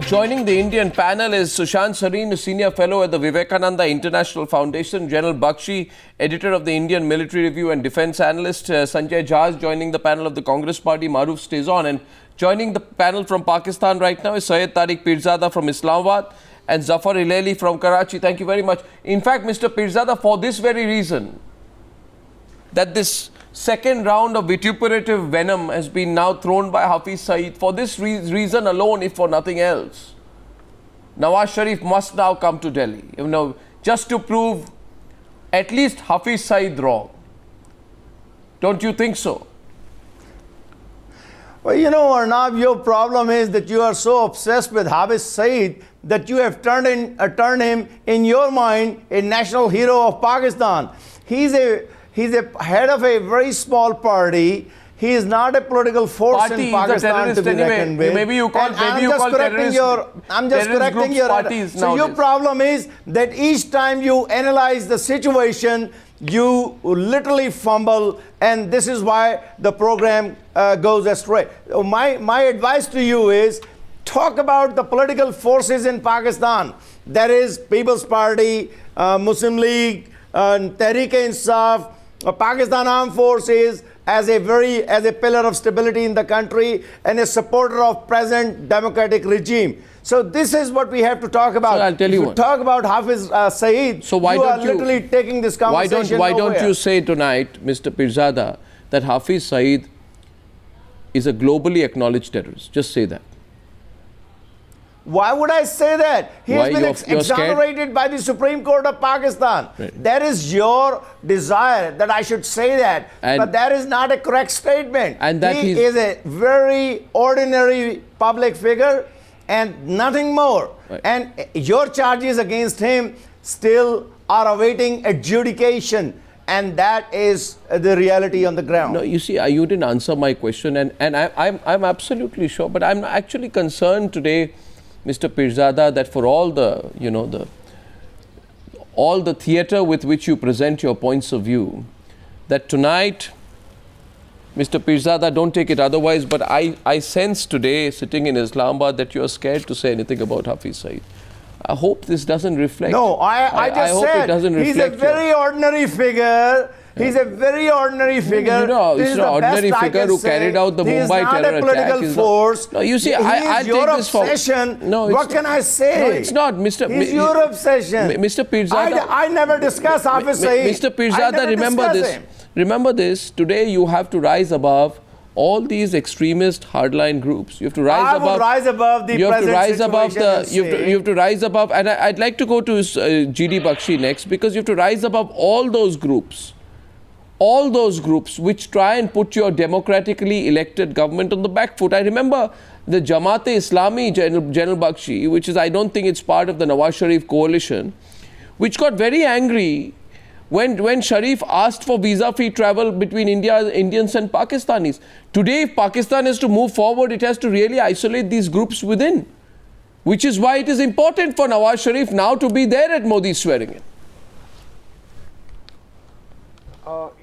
Joining the Indian panel is Sushant Sareen, a senior fellow at the Vivekananda International Foundation, General Bakshi, editor of the Indian Military Review and Defence Analyst. Sanjay Jha is joining the panel of the Congress Party. Maroof stays on. And joining the panel from Pakistan right now is Syed Tariq Peerzada from Islamabad and Zafar Hilaly from Karachi. Thank you very much. In fact, Mr. Peerzada, for this very reason, that this second round of vituperative venom has been now thrown by Hafiz Saeed. For this reason alone, if for nothing else, Nawaz Sharif must now come to Delhi, just to prove at least Hafiz Saeed wrong. Don't you think so? Well, Arnab, your problem is that you are so obsessed with Hafiz Saeed that you have turned him, in your mind, a national hero of Pakistan. He's a head of a very small party. He is not a political force in Pakistan to be reckoned with. Maybe you call terrorists. I'm just correcting your parties. So your problem is that each time you analyze the situation, you literally fumble, and this is why the program goes astray. My advice to you is talk about the political forces in Pakistan. That is People's Party, Muslim League, Tehreek-e-Insaf, Pakistan Armed Forces as a pillar of stability in the country and a supporter of present democratic regime. So this is what we have to talk about. So I'll tell you what. Talk about Hafiz Saeed. So why you don't are literally taking this conversation Why don't you say tonight, Mr. Peerzada, that Hafiz Saeed is a globally acknowledged terrorist? Just say that. Why would I say that? He has been exonerated by the Supreme Court of Pakistan. Right. That is your desire that I should say that. But that is not a correct statement. And that he is a very ordinary public figure and nothing more. Right. And your charges against him still are awaiting adjudication. And that is the reality on the ground. No, you see, you didn't answer my question. And I'm absolutely sure. But I'm actually concerned today, Mr. Peerzada, that for all the, all the theatre with which you present your points of view, that tonight, Mr. Peerzada, don't take it otherwise, but I sense today, sitting in Islamabad, that you are scared to say anything about Hafiz Saeed. I hope this doesn't reflect. No, I just hope said it doesn't reflect. He's a very ordinary figure. He's a very ordinary figure. He's an ordinary figure who carried out the Mumbai terror attack. He is not a political force. No, you see, I'll take this obsession. No, what can I say? No, it's not, Mr. He's your obsession. Mr. Peerzada. I never discuss Hafiz Saeed. Mr. Peerzada, remember this. Remember this. Today you have to rise above all these extremist hardline groups. You have to rise above. I would rise above the present situation. You have to rise above, and I'd like to go to D Bakshi next, because you have to rise above all those groups. All those groups which try and put your democratically elected government on the back foot. I remember the Jamaat-e-Islami, General Bakshi, which is, I don't think it's part of the Nawaz Sharif coalition, which got very angry when Sharif asked for visa-free travel between Indians and Pakistanis. Today, if Pakistan is to move forward, it has to really isolate these groups within, which is why it is important for Nawaz Sharif now to be there at Modi's swearing in.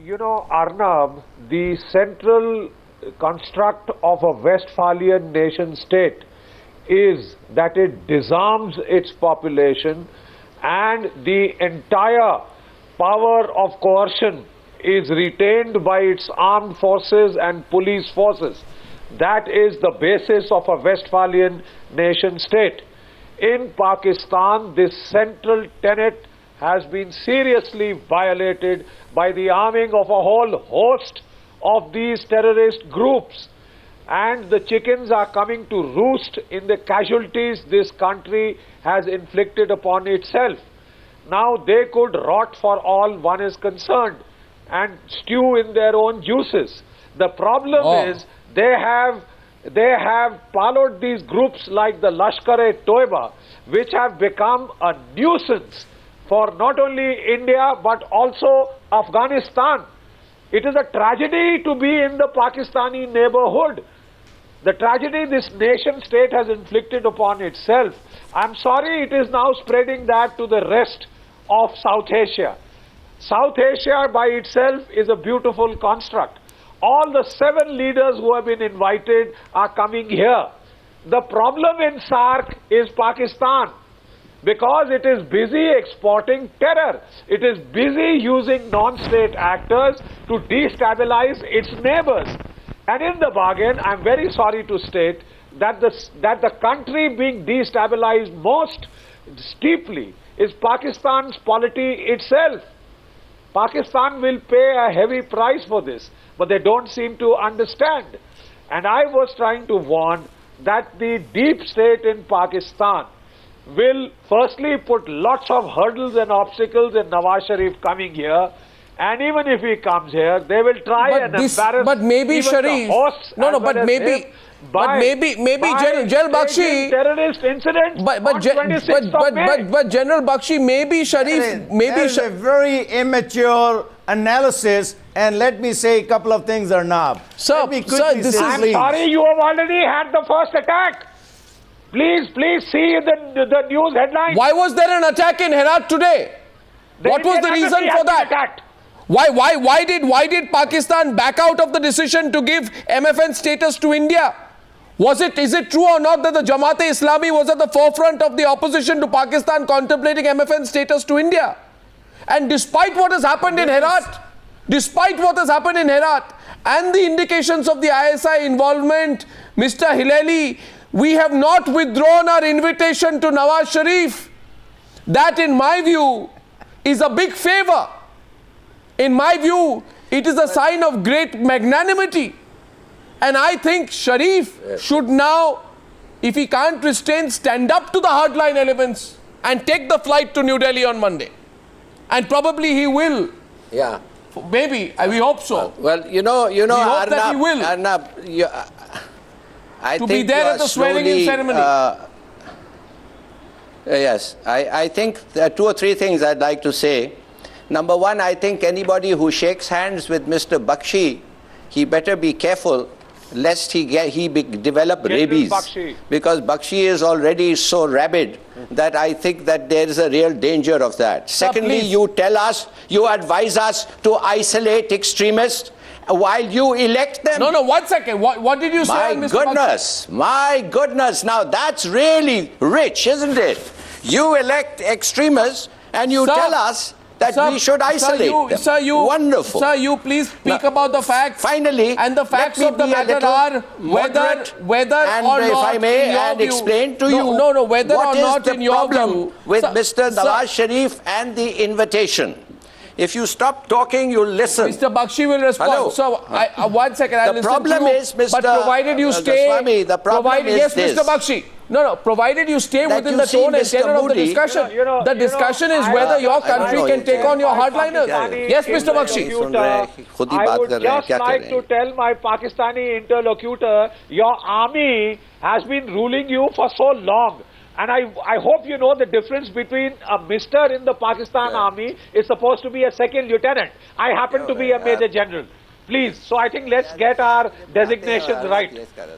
Arnab, the central construct of a Westphalian nation state is that it disarms its population, and the entire power of coercion is retained by its armed forces and police forces. That is the basis of a Westphalian nation state. In Pakistan, this central tenet has been seriously violated by the arming of a whole host of these terrorist groups. And the chickens are coming to roost in the casualties this country has inflicted upon itself. Now they could rot for all one is concerned and stew in their own juices. The problem is they have followed these groups like the Lashkar-e-Toiba, which have become a nuisance for not only India but also Afghanistan. It is a tragedy to be in the Pakistani neighborhood. The tragedy this nation state has inflicted upon itself. I'm sorry it is now spreading that to the rest of South Asia. South Asia by itself is a beautiful construct. All the 7 leaders who have been invited are coming here. The problem in SAARC is Pakistan, because it is busy exporting terror. It is busy using non-state actors to destabilize its neighbors. And in the bargain, I'm very sorry to state that the country being destabilized most steeply is Pakistan's polity itself. Pakistan will pay a heavy price for this, but they don't seem to understand. And I was trying to warn that the deep state in Pakistan will firstly put lots of hurdles and obstacles in Nawaz Sharif coming here. And even if he comes here, they will try and embarrass but maybe even Sharif, the host no, but maybe, General Bakshi, terrorist incident but General Bakshi, maybe Sharif, That is a very immature analysis, and let me say a couple of things, Arnab. Sir, this is... I'm sorry, you have already had the first attack. Please see the news headline. Why was there an attack in Herat today? What was the reason for that? Why did Pakistan back out of the decision to give MFN status to India? Is it true or not that the Jamaat-e-Islami was at the forefront of the opposition to Pakistan contemplating MFN status to India? And despite what has happened in Herat, and the indications of the ISI involvement, Mr. Hilaly, we have not withdrawn our invitation to Nawaz Sharif. That, in my view, is a big favor. In my view, it is a sign of great magnanimity. And I think Sharif should now, if he can't restrain, stand up to the hardline elements and take the flight to New Delhi on Monday. And probably he will. Yeah. Maybe. We hope so. Well, you know, we hope that he will. Arnab, I to think be there at the swearing-in ceremony. Yes. I think there are two or three things I'd like to say. Number one, I think anybody who shakes hands with Mr. Bakshi, he better be careful lest he develop rabies. Bakshi. Because Bakshi is already so rabid that I think that there is a real danger of that. Secondly, you advise us to isolate extremists while you elect them. No, 1 second. What did you say, My goodness, my goodness. Now that's really rich, isn't it? You elect extremists and you tell us that we should isolate them. Wonderful. Sir, you please speak about the facts. Finally, and the facts of the matter are whether and or if not, I may, in your and view, explain to you whether or not in your problem view with Mr. Nawaz Sharif and the invitation. If you stop talking, you'll listen. Mr. Bakshi will respond. Hello. So, 1 second, I'll the listen problem to you. is, Mr. But provided you stay... Goswami, the problem is yes, this. Mr. Bakshi. No, provided you stay That within you the see, tone and Mr. tenor of the Modi, discussion. The discussion is whether your country can take on your hardliners. Yes, Mr. Bakshi. I would just like to tell my Pakistani interlocutor, your army has been ruling you for so long. And I hope you know the difference between a mister in the Pakistan army is supposed to be a second lieutenant. I happen to be a major general. Please, so I think let's get our designations right.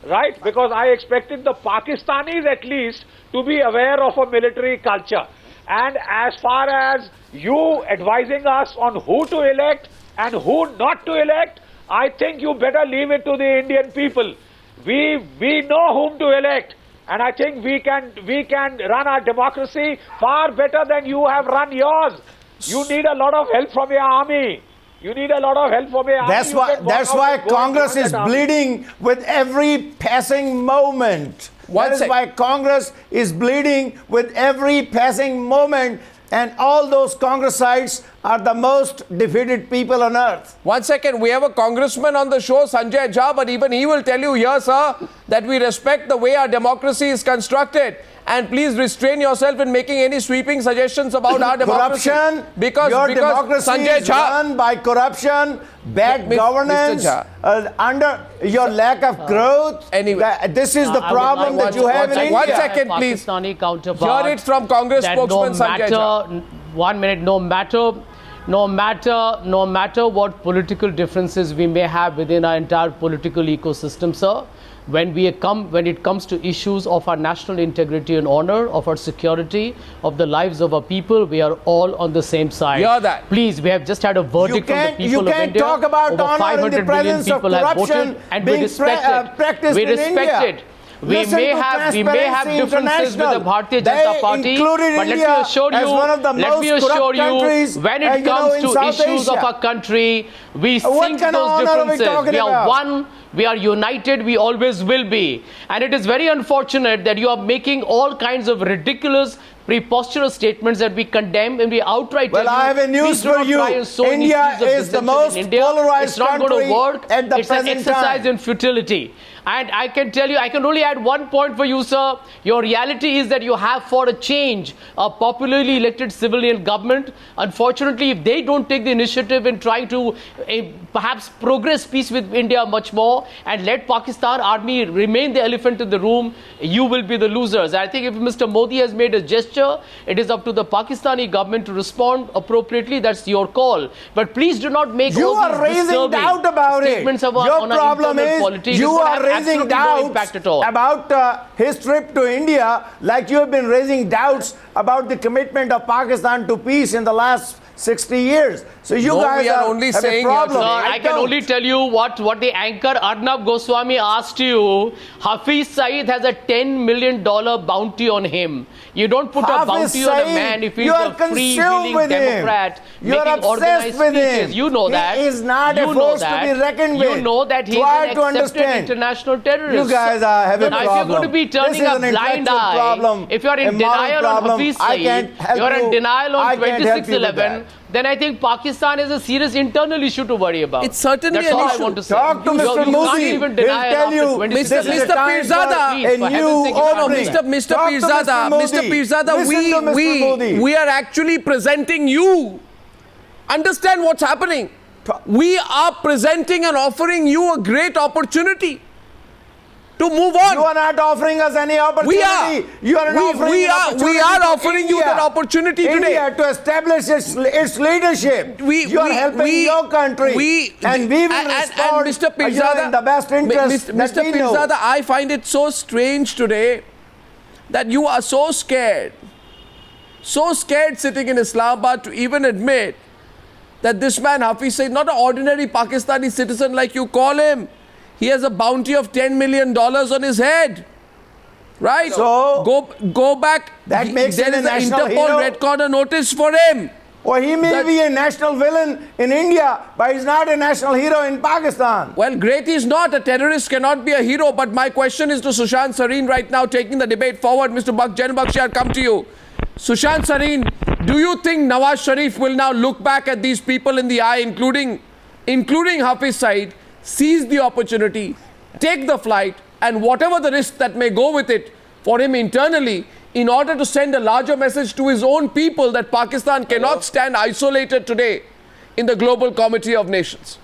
Right? Because I expected the Pakistanis at least to be aware of a military culture. And as far as you advising us on who to elect and who not to elect, I think you better leave it to the Indian people. We know whom to elect. And I think we can run our democracy far better than you have run yours. You need a lot of help from your army. You need a lot of help from your army. That's why Congress is bleeding with every passing moment. That is why Congress is bleeding with every passing moment. And all those Congressites are the most defeated people on earth. 1 second, we have a congressman on the show, Sanjay Jha, but even he will tell you here, sir, that we respect the way our democracy is constructed. And please restrain yourself in making any sweeping suggestions about our democracy. Corruption, because democracy Sanjay is Jha, run by corruption, bad governance, under your lack of growth. Anyway, this is the problem that you have in India. 1 second, please. Pakistani counterpart. Hear it from Congress spokesman Sanjay Jha. 1 minute, no matter what political differences we may have within our entire political ecosystem, sir, when it comes to issues of our national integrity and honor, of our security, of the lives of our people, we are all on the same side. Hear that. Please, we have just had a verdict from the people of India. You can't talk about over honor in the 500 million presence of people have corruption voted, and being we respect it. practiced We in respect India. it. We may have differences with the Bharatiya Janata Party, but let me assure you, when it comes to issues of our country, we sink those differences. We are one. We are united, we always will be. And it is very unfortunate that you are making all kinds of ridiculous, preposterous statements that we condemn and we outright well, I have a news for you. India is the most polarized country going to work. At the it's an present exercise time. in futility. And I can tell you, I can only add one point for you, sir. Your reality is that you have, for a change, a popularly elected civilian government. Unfortunately, if they don't take the initiative in trying to perhaps progress peace with India much more and let Pakistan army remain the elephant in the room, you will be the losers. I think if Mr. Modi has made a gesture, it is up to the Pakistani government to respond appropriately. That's your call. But please do not make you all are these raising doubt about statements it. Your problem is you are raising doubts about his trip to India, like you have been raising doubts about the commitment of Pakistan to peace in the last 60 years. So you guys are only saying a problem. Sir, I can only tell you what the anchor Arnab Goswami asked you. Hafiz Saeed has a $10 million bounty on him. You don't put a bounty on a man if he's a freewheeling Democrat making organized speeches. You know that. He is not a force to be reckoned with. You know that he's an accepted international terrorist. You guys are having a problem. If you're going to be turning a blind eye, if you're in denial on Hafiz Saeed, you're in denial on 2611, then I think Pakistan is a serious internal issue to worry about. It's certainly That's an all issue. I want to say. Talk to Mr. Modi. He'll tell you, Mr. Peerzada, Mr. Peerzada, we are actually presenting you. Understand what's happening. We are presenting and offering you a great opportunity to move on. You are not offering us any opportunity. We are. You are offering you that opportunity India today to establish its leadership. You are helping your country, and we will respond. Mr. Peerzada, in the best interest. Mr. Peerzada, I find it so strange today that you are so scared sitting in Islamabad to even admit that this man Hafiz Saeed, not an ordinary Pakistani citizen like you call him, he has a bounty of $10 million on his head. Right? So, go back. That makes him a national Interpol hero. Red Corner notice for him. Or he may be a national villain in India, but he's not a national hero in Pakistan. Well, great he's not. A terrorist cannot be a hero. But my question is to Sushant Sareen right now, taking the debate forward. Mr. Jen Bakshi, I'll come to you. Sushant Sareen, do you think Nawaz Sharif will now look back at these people in the eye, including Hafiz Saeed, seize the opportunity, take the flight, and whatever the risk that may go with it for him internally, in order to send a larger message to his own people that Pakistan cannot stand isolated today in the global community of nations?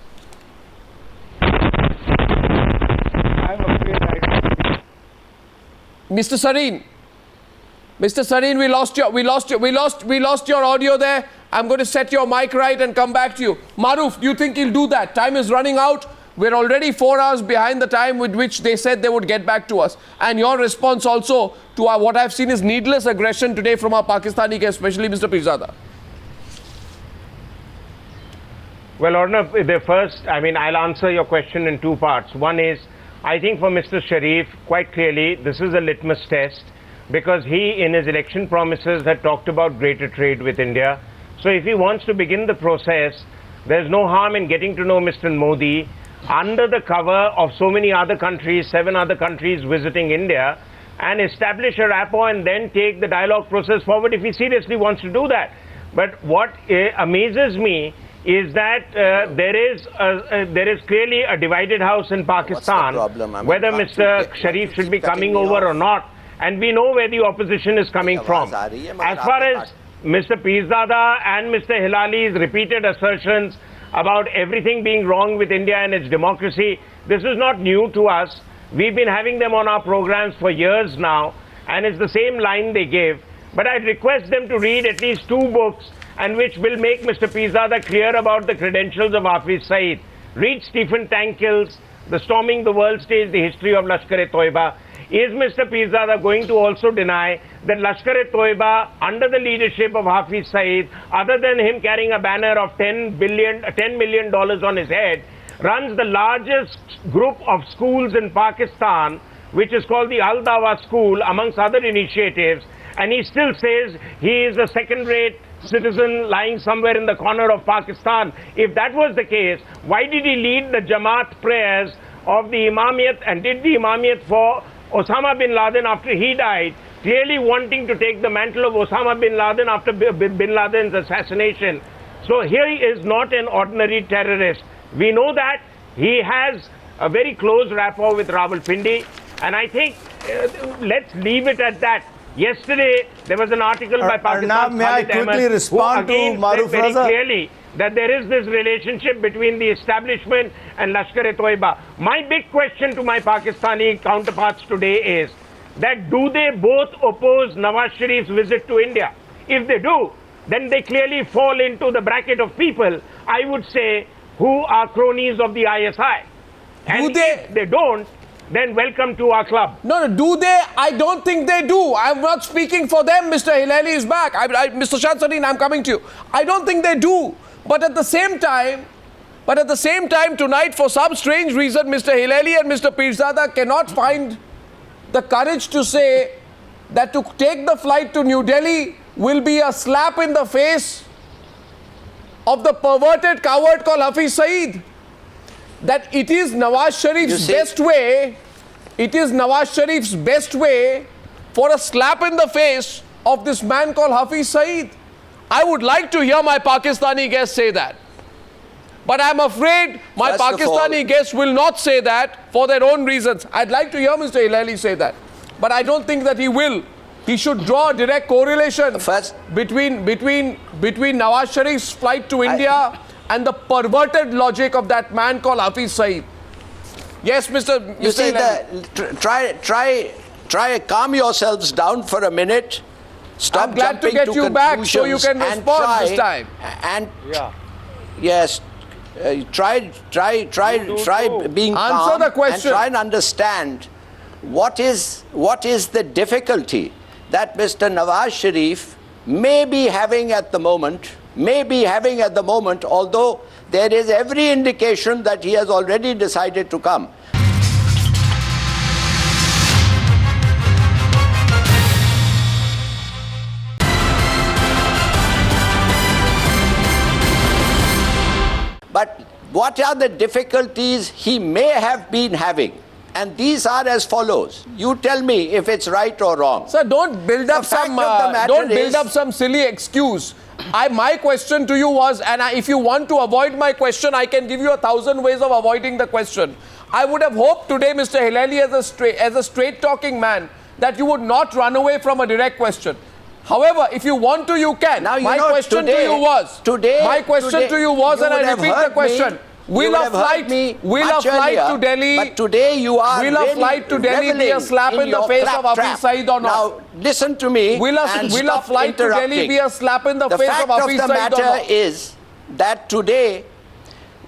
I'm afraid Mr. Sareen, we lost your audio there. I'm going to set your mic right and come back to you. Maroof, do you think he'll do that? Time is running out. We're already 4 hours behind the time with which they said they would get back to us. And your response also to what I've seen is needless aggression today from our Pakistani guest, especially Mr. Peerzada. Well, Arnab, I'll answer your question in two parts. One is, I think for Mr. Sharif, quite clearly, this is a litmus test because he, in his election promises, had talked about greater trade with India. So if he wants to begin the process, there's no harm in getting to know Mr. Modi under the cover of so many other countries, 7 other countries visiting India, and establish a rapport and then take the dialogue process forward if he seriously wants to do that. But what amazes me is that there is clearly a divided house in Pakistan, whether Mr. Sharif should be coming over or not, and we know where the opposition is coming from. As far as Mr. Peerzada and Mr. Hilali's repeated assertions about everything being wrong with India and its democracy, this is not new to us. We've been having them on our programs for years now, and it's the same line they give. But I'd request them to read at least 2 books and which will make Mr. Peerzada clear about the credentials of Hafiz Saeed. Read Stephen Tankell's The Storming the World Stage, The History of Lashkar-e-Toiba. Is Mr. Peerzada going to also deny that Lashkar-e-Toiba, under the leadership of Hafiz Saeed, other than him carrying a banner of $10 million on his head, runs the largest group of schools in Pakistan which is called the Al Dawa School, amongst other initiatives, and he still says he is a second-rate citizen lying somewhere in the corner of Pakistan. If that was the case, why did he lead the Jamaat prayers of the Imamiyat and did the Imamiyat for Osama bin Laden after he died, clearly wanting to take the mantle of Osama bin Laden after bin Laden's assassination? So here he is not an ordinary terrorist. We know that he has a very close rapport with Rawalpindi, and I think let's leave it at that. Yesterday, there was an article by Pakistan's Arnab, may I Khalid quickly Ahmed, respond who again to Maroof said very Raza? clearly that there is this relationship between the establishment and Lashkar-e-Toiba. My big question to my Pakistani counterparts today is that do they both oppose Nawaz Sharif's visit to India? If they do, then they clearly fall into the bracket of people, I would say, who are cronies of the ISI. And if they don't, then welcome to our club. No, do they? I don't think they do. I'm not speaking for them. Mr. Hilaly is back. Mr. Sushant Sareen, I'm coming to you. I don't think they do. But at the same time, tonight, for some strange reason, Mr. Hilaly and Mr. Peerzada cannot find the courage to say that to take the flight to New Delhi will be a slap in the face of the perverted coward called Hafiz Saeed. That it is Nawaz Sharif's best way, for a slap in the face of this man called Hafiz Saeed. I would like to hear my Pakistani guest say that. But I'm afraid my Pakistani guest will not say that for their own reasons. I'd like to hear Mr. Hilaly say that. But I don't think that he will. He should draw a direct correlation between Nawaz Sharif's flight to India and the perverted logic of that man called Hafiz Saeed. Yes, Mr. You see, try calm yourselves down for a minute. Stop I'm glad to get you back so you can respond this time. And yes, try being calm. Answer the question. And try and understand what is the difficulty that Mr. Nawaz Sharif may be having at the moment, although there is every indication that he has already decided to come. But what are the difficulties he may have been having? And these are as follows. You tell me if it's right or wrong. Sir, don't build up some silly excuse. My question to you was, and if you want to avoid my question, I can give you 1,000 ways of avoiding the question. I would have hoped today, Mr. Hilaly, as a straight-talking man, that you would not run away from a direct question. However, if you want to, you can. Now, my question to you was, and I repeat the question. Will a flight to Delhi? But today you are will a flight to Delhi be a slap in the face of Hafiz Saeed or not? Now listen to me. Will a flight to Delhi be a slap in the face of Hafiz Saeed or not? The fact of the matter is that today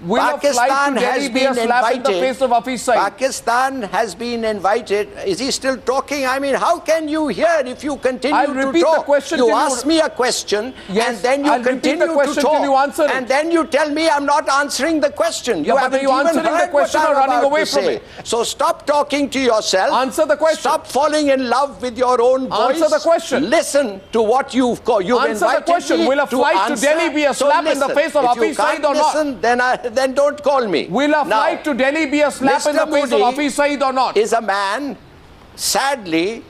Pakistan has been invited. Pakistan has been invited. Is he still talking? I mean, how can you hear if you continue to talk? You ask me a question and then you continue to talk, and then you tell me I'm not answering the question. You haven't even heard what I'm about to say. So stop talking to yourself. Answer the question. Stop falling in love with your own voice. Answer the question. Listen to what you've invited the question. Me will a flight to Delhi be a slap in the face of Hafiz Saeed or not? Then don't call me. Will a flight to Delhi be a slap in the face of Hafiz Saeed or not? Is a man, sadly,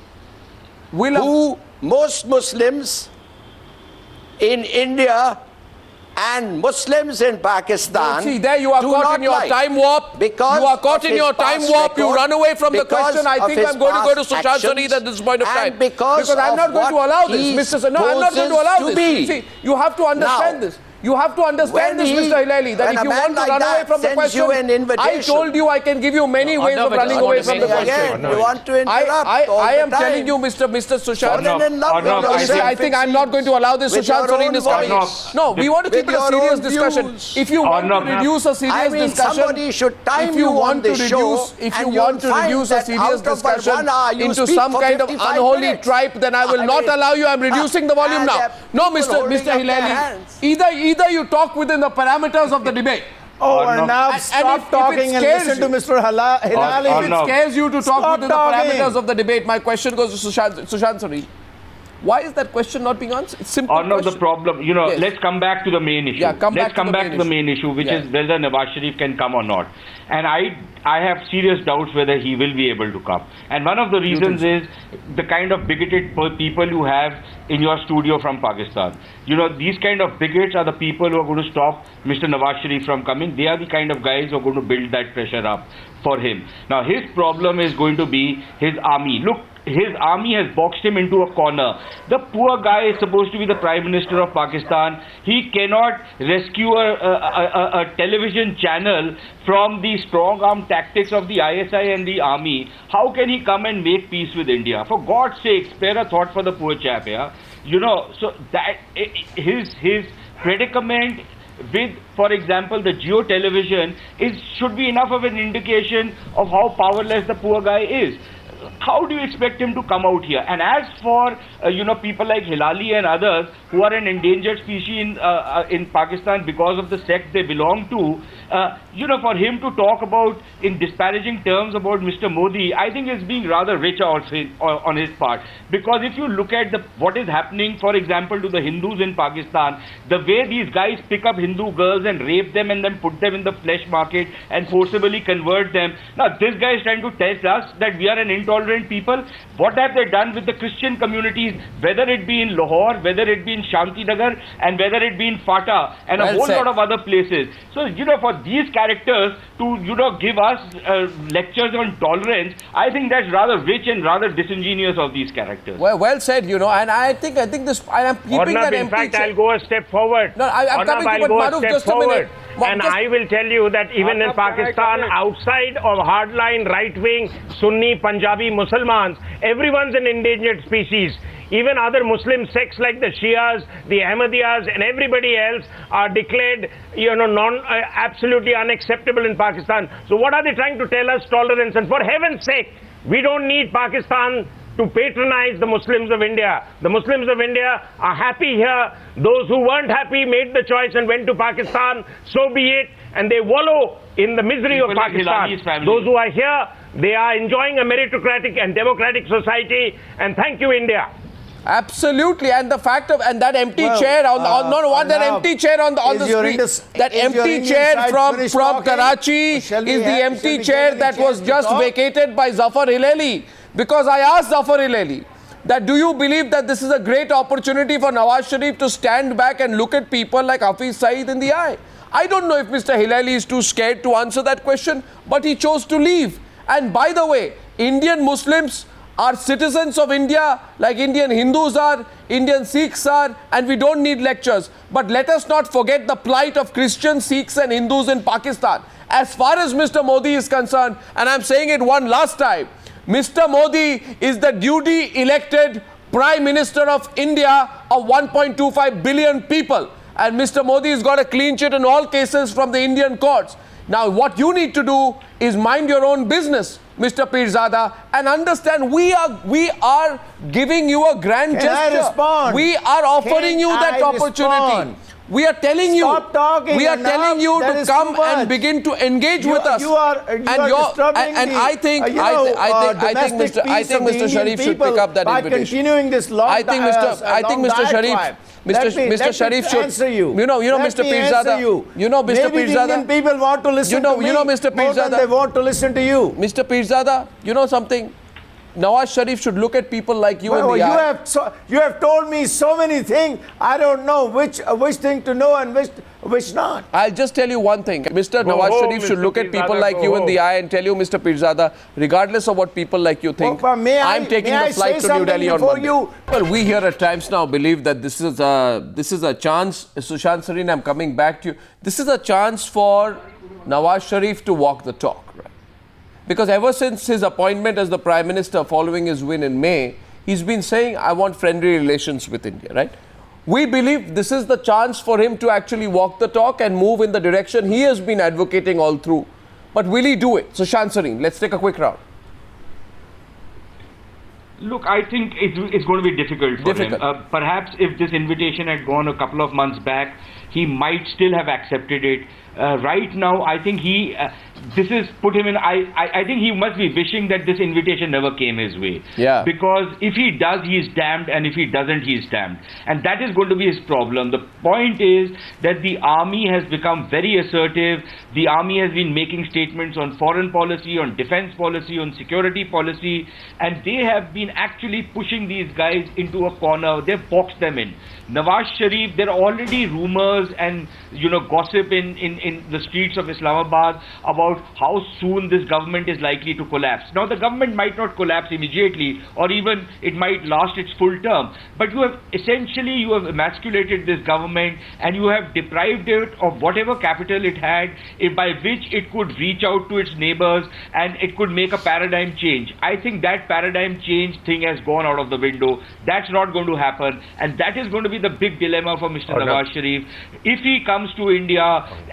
who most Muslims in India and Muslims in Pakistan see, there you are caught in your time warp. Because you are caught in your time warp. You run away from the question. I think I'm going to go to Sushant Sareen at this point of time. Because I'm not going to allow this, Mr. No, I'm not going to allow this. See, you have to understand this. You have to understand this, Mr. Hilaly, that if you want to run away from the question, I told you I can give you many ways of running away from the question. You want to interrupt I am telling you, Mr. Sushant. I think I'm not going to allow this. Sushant Sareen is coming. No, we want to keep it a serious discussion. If you want to reduce a serious discussion, if you want to reduce a serious discussion into some kind of unholy tripe, then I will not allow you. I'm reducing the volume now. No, Mr. Hilaly, either you talk within the parameters of the debate, Oh, Arnab. Arnab, stop if it talking and scares listen to you- Mr. Hilali. If it scares you to talk Stop within the talking. parameters of the debate, my question goes to Sushant Sareen. Why is that question not being answered? It's simple Arnab, the question. problem, Yes. let's come back to the main issue. Yeah, come let's back to come the back main to the issue. main issue, which Yeah. is whether Nawaz Sharif can come or not. And I have serious doubts whether he will be able to come. And one of the reasons is the kind of bigoted people you have in your studio from Pakistan. You know, these kind of bigots are the people who are going to stop Mr. Nawaz Sharif from coming. They are the kind of guys who are going to build that pressure up for him. Now, his problem is going to be his army. Look, his army has boxed him into a corner. The poor guy is supposed to be the Prime Minister of Pakistan. He cannot rescue a television channel from the strong arm tactics of the ISI and the army. How can he come and make peace with India? For God's sake, spare a thought for the poor chap, yeah? You know, so that his predicament with, for example, the Geo television should be enough of an indication of how powerless the poor guy is. How do you expect him to come out here? And as for people like Hilaly and others who are an endangered species in Pakistan because of the sect they belong to, for him to talk about in disparaging terms about Mr. Modi, I think is being rather rich on his part. Because if you look at what is happening, for example, to the Hindus in Pakistan, the way these guys pick up Hindu girls and rape them and then put them in the flesh market and forcibly convert them. Now, this guy is trying to tell us that we are an intolerant people. What have they done with the Christian communities, whether it be in Lahore, whether it be in Shantinagar, and whether it be in Fata, and a whole lot of other places. So, for these characters to, give us lectures on tolerance, I think that's rather rich and rather disingenuous of these characters. Well said, and I think this, and I'm keeping Arnab, that in empty fact, chair. I'll go a step forward. No, I'm Arnab, coming to, I'll but go a Maroof, step just forward. a minute. And I will tell you that even in Pakistan, outside of hardline, right-wing, Sunni, Punjabi Muslims, everyone's an endangered species. Even other Muslim sects like the Shias, the Ahmadiyas, and everybody else are declared, absolutely unacceptable in Pakistan. So what are they trying to tell us? Tolerance. And for heaven's sake, we don't need Pakistan to patronize the Muslims of India. The Muslims of India are happy here. Those who weren't happy made the choice and went to Pakistan. So be it. And they wallow in the misery of Pakistan. Those who are here, they are enjoying a meritocratic and democratic society. And thank you, India. Absolutely, and the fact of that empty chair that empty chair on the screen, that empty chair from Karachi is the empty chair that was just vacated by Zafar Hilaly. Because I asked Zafar Hilaly that do you believe that this is a great opportunity for Nawaz Sharif to stand back and look at people like Hafiz Saeed in the eye? I don't know if Mr. Hilaly is too scared to answer that question, but he chose to leave. And by the way, Indian Muslims are citizens of India like Indian Hindus are, Indian Sikhs are, and we don't need lectures. But let us not forget the plight of Christians, Sikhs and Hindus in Pakistan. As far as Mr. Modi is concerned, and I'm saying it one last time, Mr. Modi is the duly elected Prime Minister of India of 1.25 billion people. And Mr. Modi has got a clean sheet in all cases from the Indian courts. Now, what you need to do is mind your own business, Mr. Peerzada, and understand we are giving you a grand gesture. Can I respond? We are offering you that opportunity. We are telling you. Stop talking. We are telling you to come and begin to engage with us. You are disturbing I think Mr. Sharif should pick up that invitation. By continuing this long I think Mr. Sharif. Mr. Sharif should answer you. Mr. Peerzada. Mr. Maybe Peerzada. the Indian people want to listen to me Mr. more than Peerzada. they want to listen to you. Mr. Peerzada, you know something? Nawaz Sharif should look at people like you in the eye. You have told me so many things. I don't know which thing to know and which not. I'll just tell you one thing. Mr. Nawaz Sharif should look at people like you in the eye and tell you, Mr. Peerzada, regardless of what people like you think, I'm taking the flight to New Delhi on Monday. Well, we here at times now believe that this is a chance. Sushant Sareen, I'm coming back to you. This is a chance for Nawaz Sharif to walk the talk. Right? Because ever since his appointment as the Prime Minister following his win in May, he's been saying, I want friendly relations with India, right? We believe this is the chance for him to actually walk the talk and move in the direction he has been advocating all through. But will he do it? Sushant Sareen, let's take a quick round. Look, I think it's going to be difficult for him. Perhaps if this invitation had gone a couple of months back, he might still have accepted it. Right now, I think this has put him in. I think he must be wishing that this invitation never came his way. Yeah. Because if he does, he is damned, and if he doesn't, he is damned. And that is going to be his problem. The point is that the army has become very assertive. The army has been making statements on foreign policy, on defense policy, on security policy, and they have been actually pushing these guys into a corner. They've boxed them in. Nawaz Sharif, there are already rumors and gossip in the streets of Islamabad about how soon this government is likely to collapse. Now the government might not collapse immediately, or even it might last its full term, but you have emasculated this government, and you have deprived it of whatever capital it had by which it could reach out to its neighbors and it could make a paradigm change. I think that paradigm change thing has gone out of the window. That's not going to happen, and that is going to be the big dilemma for Mr. Nawaz Sharif. If he comes to India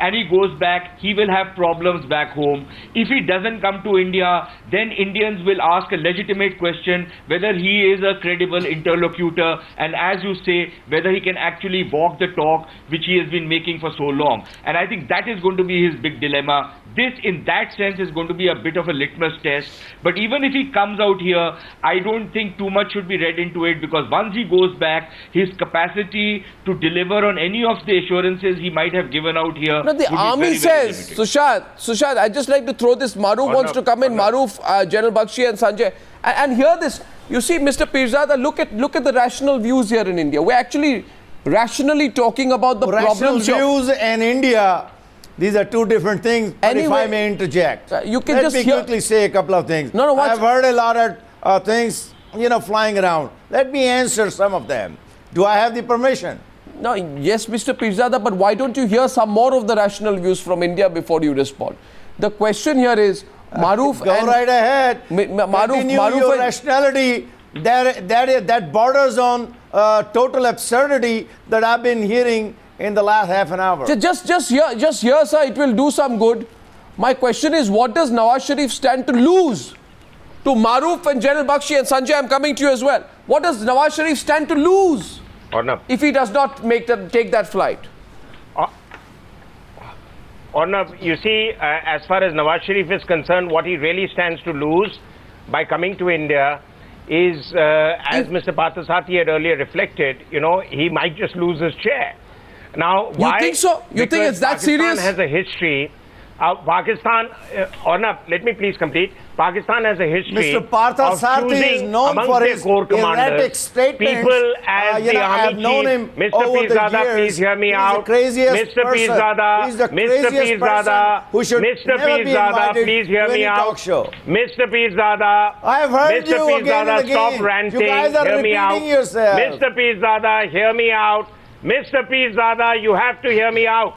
and he goes back, he will have problems back home. If he doesn't come to India, then Indians will ask a legitimate question whether he is a credible interlocutor, and as you say, whether he can actually walk the talk which he has been making for so long. And I think that is going to be his big dilemma. This, in that sense, is going to be a bit of a litmus test. But even if he comes out here, I don't think too much should be read into it, because once he goes back, his capacity to deliver on any of the assurances he might have given out here. No, the army says, Sushant, I'd just like to throw this. Maroof wants to come in. Maroof, General Bakshi and Sanjay. And hear this. You see, Mr. Peerzada, look at the rational views here in India. We're actually rationally talking about the problems. Rational views and India, these are two different things. But if I may interject, you can let just me quickly say a couple of things. No, I've heard a lot of things, flying around. Let me answer some of them. Do I have the permission? No, yes, Mr. Peerzada, but why don't you hear some more of the rational views from India before you respond? The question here is, Maroof, go right ahead. Continue your rationality that borders on total absurdity that I've been hearing in the last half an hour. Just here, sir, it will do some good. My question is, what does Nawaz Sharif stand to lose? To Maroof and General Bakshi and Sanjay, I'm coming to you as well. What does Nawaz Sharif stand to lose if he does not take that flight? Arnab, you see, as far as Nawaz Sharif is concerned, what he really stands to lose by coming to India is, as Mr. Parthasarathi had earlier reflected, he might just lose his chair. Now, why? You think so? You think it's that serious? Pakistan has a history. Arnab, let me please complete. Pakistan has a history. Mr. Parthasarathi is known for his erratic statements. People as the army chief. Mr. Peerzada, please hear me out. Mr. Peerzada, please hear me out. Mr. Peerzada, I have heard you again and again. Stop ranting. You guys are repeating yourself. Mr. Peerzada, hear me out. Mr. Peerzada, you have to hear me out.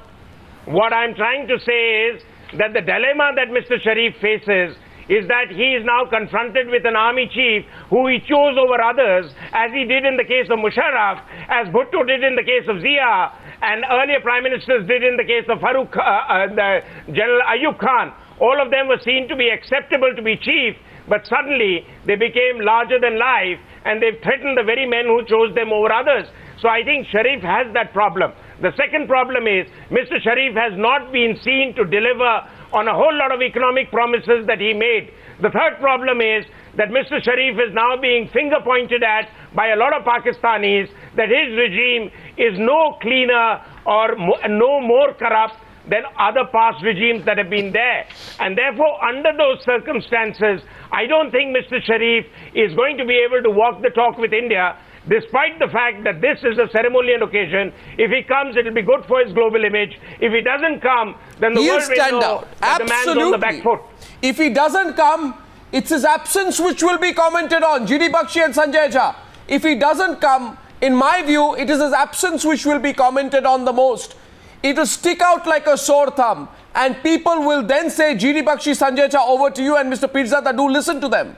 What I'm trying to say is that the dilemma that Mr. Sharif faces is that he is now confronted with an army chief who he chose over others, as he did in the case of Musharraf, as Bhutto did in the case of Zia, and earlier prime ministers did in the case of General Ayub Khan. All of them were seen to be acceptable to be chief, but suddenly they became larger than life, and they've threatened the very men who chose them over others. So I think Sharif has that problem. The second problem is Mr. Sharif has not been seen to deliver on a whole lot of economic promises that he made. The third problem is that Mr. Sharif is now being finger pointed at by a lot of Pakistanis that his regime is no cleaner or no more corrupt than other past regimes that have been there. And therefore, under those circumstances, I don't think Mr. Sharif is going to be able to walk the talk with India, despite the fact that this is a ceremonial occasion. If he comes, it will be good for his global image. If he doesn't come, then the world will know that the man's on the back foot. If he doesn't come, it's his absence which will be commented on. D Bakshi and Sanjay Jha. If he doesn't come, in my view, it is his absence which will be commented on the most. It will stick out like a sore thumb. And people will then say, D Bakshi, Sanjay Jha, over to you, and Mr. Peerzada, do listen to them.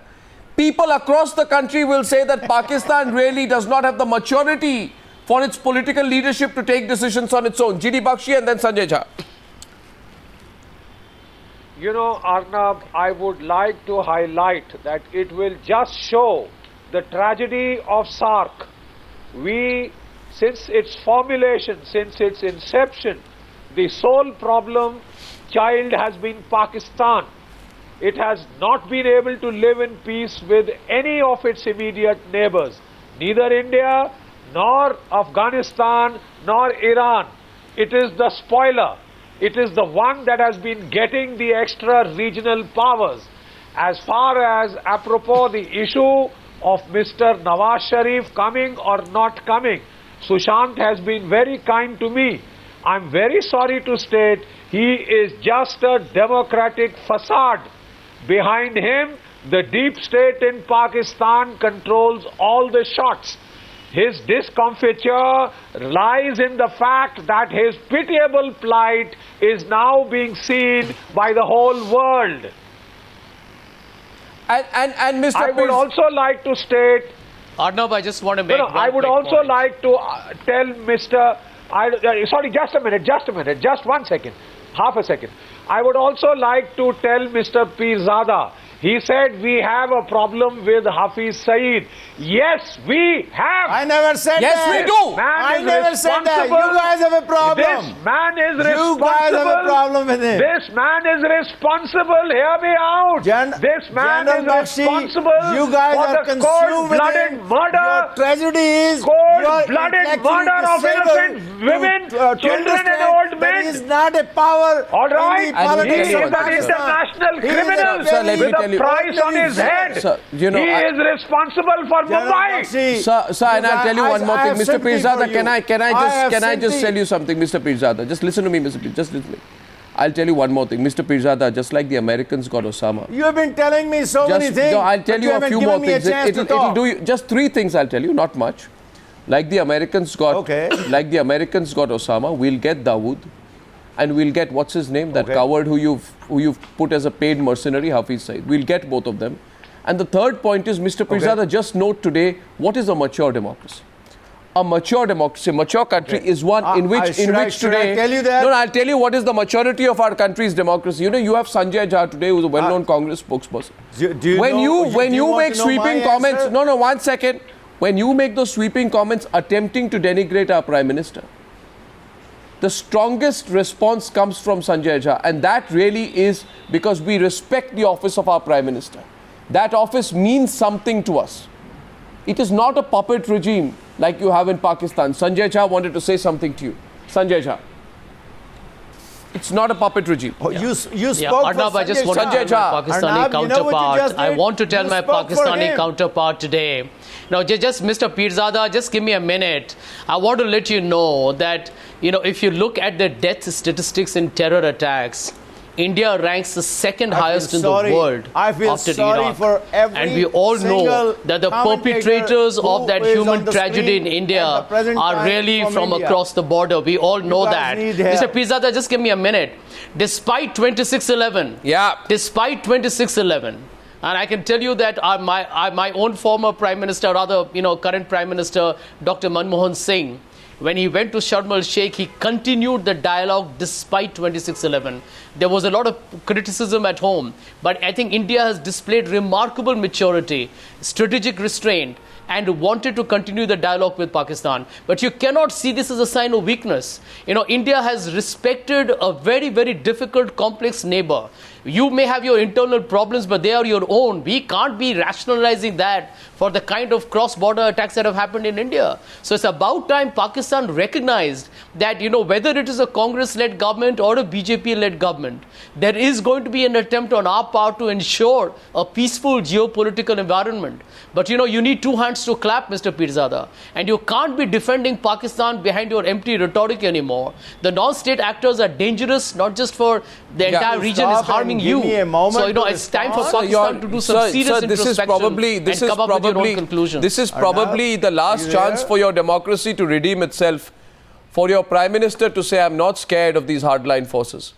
People across the country will say that Pakistan really does not have the maturity for its political leadership to take decisions on its own. D Bakshi and then Sanjay Jha. Arnab, I would like to highlight that it will just show the tragedy of SARC. We since its formulation, since its inception, the sole problem child has been Pakistan. It has not been able to live in peace with any of its immediate neighbors, neither India, nor Afghanistan, nor Iran. It is the spoiler. It is the one that has been getting the extra regional powers. As far as, apropos the issue of Mr. Nawaz Sharif coming or not coming, Sushant has been very kind to me. I'm very sorry to state he is just a democratic facade. Behind him, the deep state in Pakistan controls all the shots. His discomfiture lies in the fact that his pitiable plight is now being seen by the whole world. And Mr. I would also like to state... Arnab, I just want to make I would also like to tell Mr. Sorry, just a minute, just 1 second, half a second. I would also like to tell Mr. Peerzada, he said we have a problem with Hafiz Saeed. Yes, we have. I never said Yes, that. we do. I never said that. You guys have a problem. This man is responsible. You guys have a problem with him. This man is responsible. Hear me out. This man General is Bakshi, responsible you guys for are the consumed with cold-blooded him. murder. Your tragedy is Cold-blooded murder of innocent women, children and old men. There is not a power All right, in the politics he is of an Pakistan. international He is a criminal Sir, let me with tell a you. price on his head. Sir, you know, he is responsible for General Mumbai. Bakshi, Sir, and I'll tell you one more I thing, have Mr. sympathy Peerzada. for Can I you. just tell you something, Mr. Peerzada? Just listen to me, Mr. Peerzada. Just listen to me. I'll tell you one more thing, Mr. Peerzada. Just like the Americans got Osama. You have been telling me so many things. No, I'll tell but you a haven't few given more me a things. chance to It'll talk. do you, just 3 things I'll tell you, not much. Like the Americans got, like the Americans got Osama, we'll get Dawood, and we'll get what's his name, that coward who you've put as a paid mercenary, Hafiz Saeed. We'll get both of them. And the third point is, Mr. Peerzada, just note today, what is a mature democracy? A mature democracy, a mature country is one in which should I tell you that? No, I'll tell you what is the maturity of our country's democracy. You know, you have Sanjay Jha today, who's a well-known Congress spokesperson. When you make sweeping comments, answer? 1 second. When you make those sweeping comments attempting to denigrate our Prime Minister, the strongest response comes from Sanjay Jha, and that really is because we respect the office of our Prime Minister. That office means something to us. It is not a puppet regime like you have in Pakistan. Sanjay Jha wanted to say something to you. Sanjay Jha. It's not a puppet regime. You spoke Arnab, for I just want to Sanjay tell Jha. my Pakistani Arnab, you know what you counterpart. just did? I want to tell You my spoke for Pakistani him. counterpart today. Now, just Mr. Peerzada, just give me a minute. I want to let you know that, if you look at the death statistics in terror attacks, India ranks the second highest in the world I feel after sorry Iraq. for every And we all know single that the commentator perpetrators of that who is human on the tragedy in screen India at the present are time really from India. across the border. We all know guys that. need Mr. help. Peerzada, just give me a minute. Despite 2611, despite 2611, and I can tell you that my own former Prime Minister, rather, current Prime Minister, Dr. Manmohan Singh, when he went to Sharm el-Sheikh, he continued the dialogue despite 2611. There was a lot of criticism at home, but I think India has displayed remarkable maturity, strategic restraint, and wanted to continue the dialogue with Pakistan. But you cannot see this as a sign of weakness. India has respected a very, very difficult, complex neighbor. You may have your internal problems, but they are your own. We can't be rationalizing that for the kind of cross-border attacks that have happened in India. So it's about time Pakistan recognized that, whether it is a Congress-led government or a BJP-led government, there is going to be an attempt on our part to ensure a peaceful geopolitical environment. But, you need 2 hands to clap, Mr. Peerzada. And you can't be defending Pakistan behind your empty rhetoric anymore. The non-state actors are dangerous, not just for the entire region, is harming you. So, it's time for Pakistan to do some serious introspection and come up with your own conclusions. This is probably the last chance for your democracy to redeem itself, for your Prime Minister to say, I'm not scared of these hardline forces.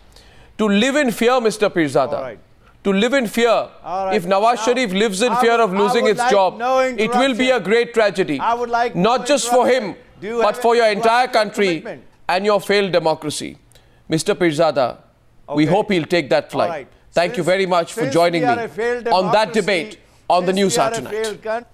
To live in fear, Mr. Peerzada. To live in fear. If Nawaz Sharif lives in fear of losing his job, it will be a great tragedy. Not just for him, but for your entire country and your failed democracy. Mr. Peerzada, we hope he'll take that flight. Thank you very much for joining me on that debate on the Newshour tonight.